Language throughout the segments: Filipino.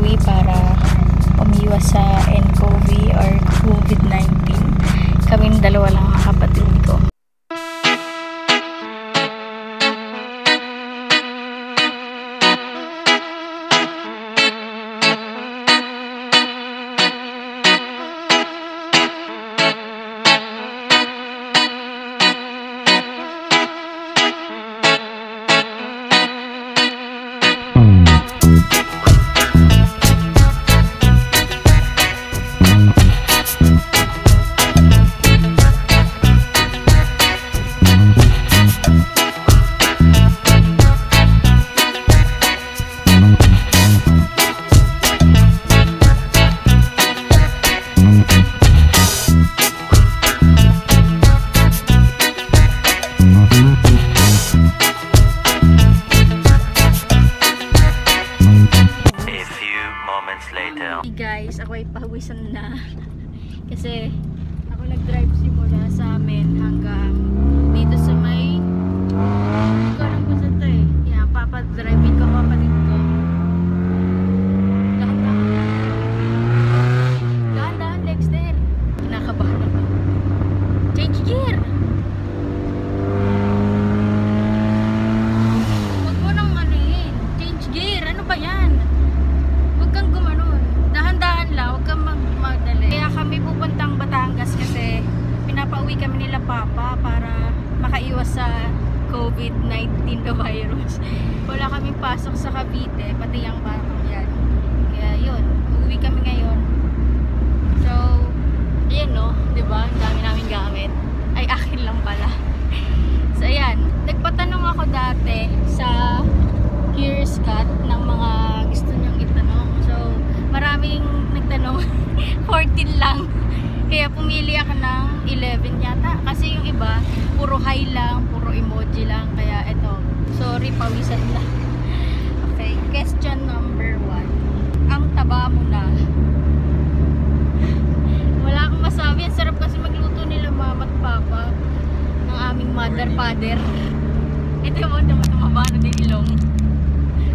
pauwi para umiwas sa nCoV or COVID-19. Kaming dalawa lang ang kapatid ko. Hey guys, ako ay pahawisan na kasi ako nag-drive simula sa amin hanggang dito sa may ko lang po sa ito eh. Yeah, papadriving ko kapatid ko. Dahan-dahan Dexter. Kinakabahan ako. Change gear! Huwag mo nang manuhin. Change gear. Ano ba yan? Huwag kang gumanon. Dahan-dahan lang. Huwag kang magdali. Kaya kami pupuntang Batangas kasi pinapauwi kami nila Papa para makaiwas sa COVID-19 na virus. Wala kaming pasok sa Cavite, pati yung batang yan. Kaya yun, uuwi kami ngayon. So, ayan no, diba? Ang dami namin gamit. Ay, akin lang pala. So, ayan. Nagpatanong ako dati sa Curious Cat ng mga gusto niyang itanong. So, maraming nagtanong. 14 lang. Kaya pumili ako ng 11 yata. Kasi yung iba, puro hi lang, puro emoji lang. Kaya eto, sorry, pawisan na. Okay, question number 1. Ang taba mo na. Wala akong masabi. Ang sarap kasi magluto nila mama at papa ng aming mother, father. Ito yung tumaba na din ilong.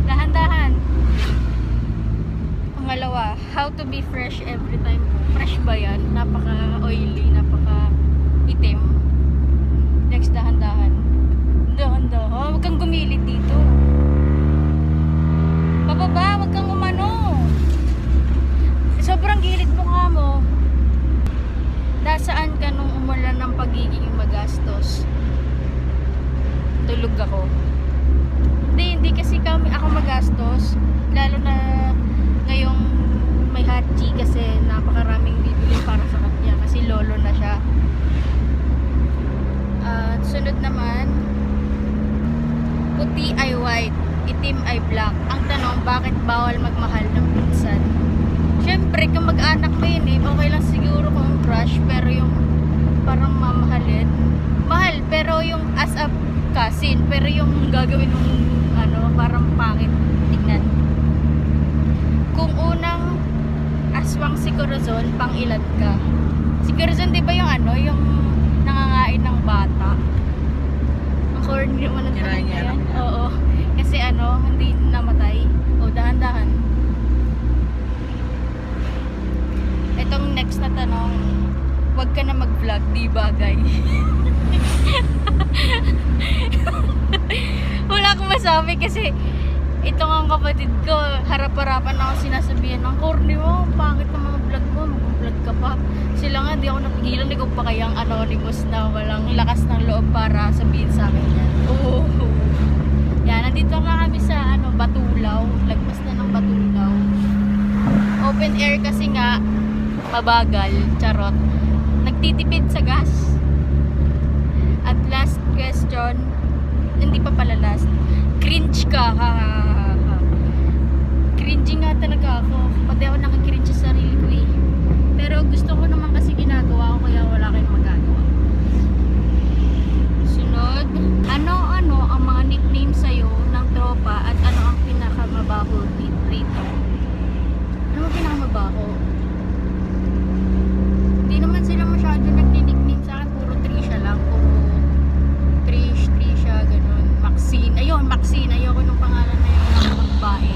Dahan-dahan. Pangalawa, how to be fresh every time. Fresh ba yan? Napaka-oily, napaka-itim. Next, dahan-dahan. Dahan-dahan. Huwag kang gumilit dito. Pababa, huwag kang umano. Sobrang gilid mukha mo. Nasaan ka nung umulan ng pagiging magastos? Tulog ako. Hindi kasi ako magastos. Lalo na ngayong may Haji kasi napakaraming bibili para sa kanya kasi lolo na siya. Sunod naman, puti ay white, itim ay black. Ang tanong, bakit bawal magmahal ng pinsan? Syempre, kung mag-anak mo yun eh, okay lang siguro kung crush, pero yung parang mamahalin, mahal, pero yung as a cousin, pero yung gagawin mong ano, parang pangit tignan. Kung unang aswang si Corazon, pang ilan ka? Si Corazon, di ba yung ano, yung nangangain ng bata? Ang corny naman ang tanong na yan. Oo. Kasi ano, hindi namatay. O, dahan-dahan. Itong next na tanong, wag ka na mag-vlog, di bagay. Wala akong masabi kasi ito nga ang kapatid ko, harap-harapan ako sinasabihan ng corny mo, pangit na mga vlog mo, mag-vlog ka pa. Sila nga, di ako napigilan, di ko pa kayang anonymous na walang lakas ng loob para sabihin sa akin yan. Oo. Yan, nandito nga kami sa ano, Batulaw, lagpas na ng Batulaw. Open air kasi nga, mabagal, charot. Nagtitipid sa gas. At last question, hindi pa pala last, cringe ka, cringy nga talaga ako. Pati ako nakikringe sa sarili ko eh. Pero gusto ko naman kasi ginagawa ko, kaya wala kayong magagawa. Sunod, ano ang mga nickname sa'yo ng tropa at ano ang pinakamabaho rito? Ano ang pinakamabaho? Hindi naman sila masyado nagni-nickname sa akin. Puro Trisha lang. Puro Trisha, ganun. Maxine. Ayun, Maxine. Ayoko nung pangalan na yun ng babae.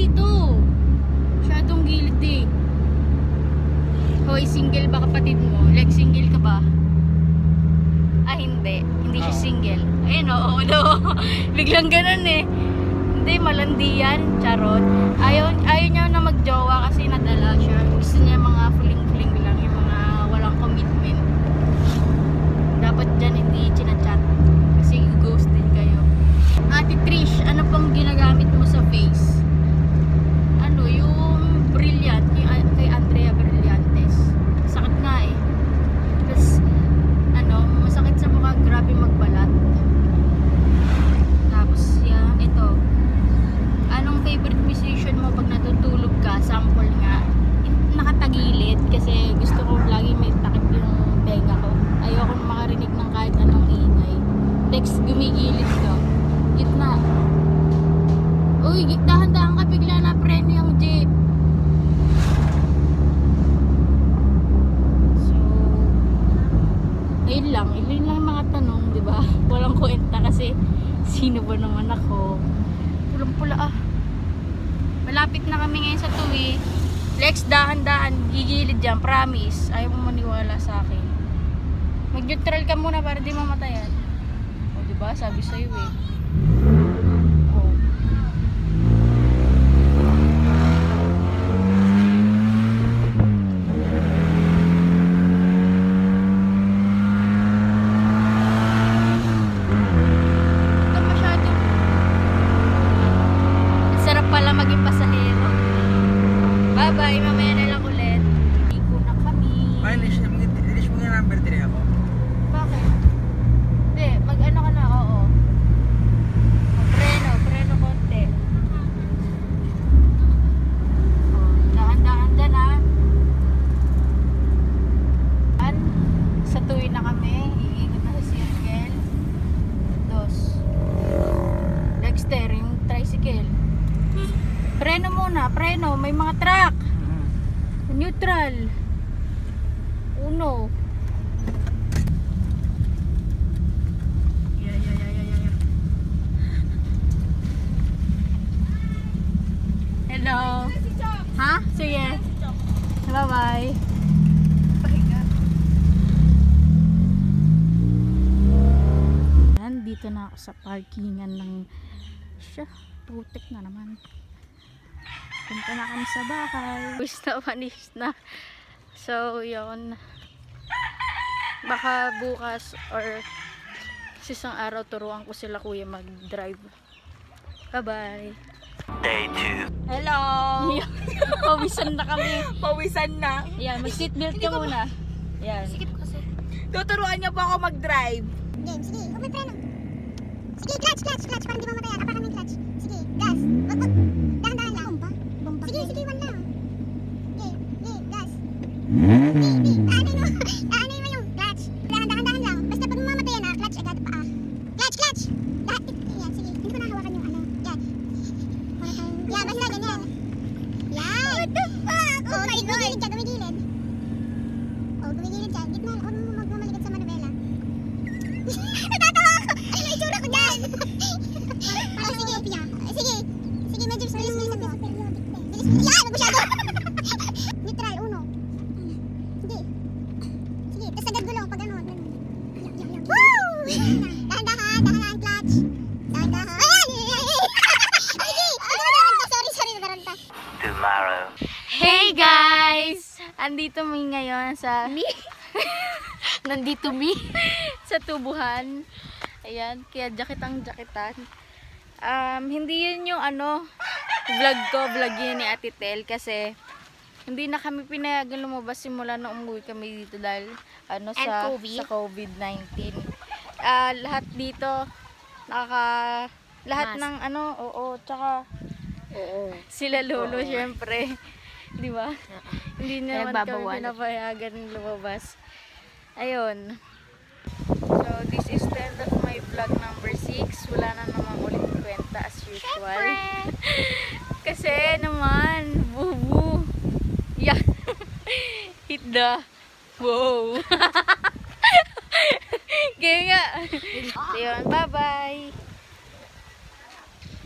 dito. Masyadong gilid eh. Hoy, single ba kapatid mo? Like, single ka ba? Ah, hindi. Hindi siya single. Ayun, oo, biglang ganun eh. Hindi, malandi yan. Charot. Ayaw niya na magjowa kasi nadala siya. Gusto niya mga fuling-fuling lang. Yung mga walang commitment. Dapat dyan hindi chinachat. Kasi ghost din kayo. Ate Trish, ano pang ginagamit mo sa face? Ano, yung Brilliant. Yung kay Andrea Brillantes. Sakit nga eh. Tapos, ano, masakit sa mukha. Grabe magbalat. Tapos, yan, ito. Anong favorite musician mo pag natutulog ka? Sample nga. Nakatagilid kasi gusto ko lagi may takip yung tenga ko. Ayoko makarinig ng kahit anong ingay. Next, gumigilid ka. Gitna. Uy, dahan-dahan ka, bigla na preno yung jeep. So, ayun lang yung mga tanong, di ba? Walang kwenta kasi sino ba naman ako? Pulang-pula ah. Malapit na kami ngayon sa Tuwi. Lex, dahan-dahan, gigilid dyan, promise. Ayaw mo maniwala sa akin. Mag-neutral ka muna para di mamatayan. O diba, sabi sa'yo eh. Oh. Ito masyado. Sarap pala maging pasahero. Bye-bye, mamaya na lang ulit. Iko na kami. Ay, lish mo yung number 3 ako. Bakit? Hindi, mag-ano ka na, oo. Preno konti. Oh, dahan-dahan dyan ah. Sa Tuwi na kami, iikot na sa circle. Dos. Dexter, yung tricycle. Preno muna, preno, may mga truck. Neutral. Uno. Hello. Ha? Sige. Bye-bye. Dito na ako sa parkingan ng putik na naman. Punta na kami sa bahay. Panis na. So, yun. Baka bukas or isang araw turuan ko sila kuya mag-drive. Bye-bye. Day 2. Hello! Pawisan na kami. Pawisan na. Yan, mag-seatbelt ka muna. Yan. Sikip kasi. Tuturuan niyo po ako mag-drive. Game, sige, huwag may preno. Sige, clutch, parang di mamatayan. Apakan mo yung clutch. Sige, gas. Wag, dahan-dahan lang. Bomba? Sige, one lang. Okay, gas. Aanay mo yung clutch. Dahan-dahan lang. Basta pag mamatayan na, clutch agad pa. Clutch! Yan, sige. Hindi ko nakahawakan yung ano. Yan. Yan, basta ganyan. Yan. What the fuck? Oh my God. Gumigilid. Oh, gumigilid ka. Gitna, huwag mo magmamaligad sa manubela. Natatawa ako! Ano yung itsura ko dyan? Sige, medyo bilis ako. Yan, masyado! Neutral, uno. Sige. Tapos agad gulong pag ano. Woo! Dahan-dahan, clutch. Dahan-dahan. Sige! Sorry, nabaranta. Tomorrow. Hey guys! Andito mi ngayon sa... Nandito mi. sa tubuhan. Ayan, kaya jaketan. Hindi yun yung ano, vlog yun ni Ate Tel kasi hindi na kami pinayagan lumabas simula na umuwi kami dito dahil ano sa COVID-19. Lahat dito lahat Mask. ng ano, tsaka sila lolo syempre. Di ba? Hindi naman kami pinapayagan lumabas. Ayun. So, this is the end of my vlog number 6. Wala na naman ulit kwenta as usual. Kasi naman, bubu. Yeah. Hit the. Wow. Kaya nga. So, yun. Bye-bye.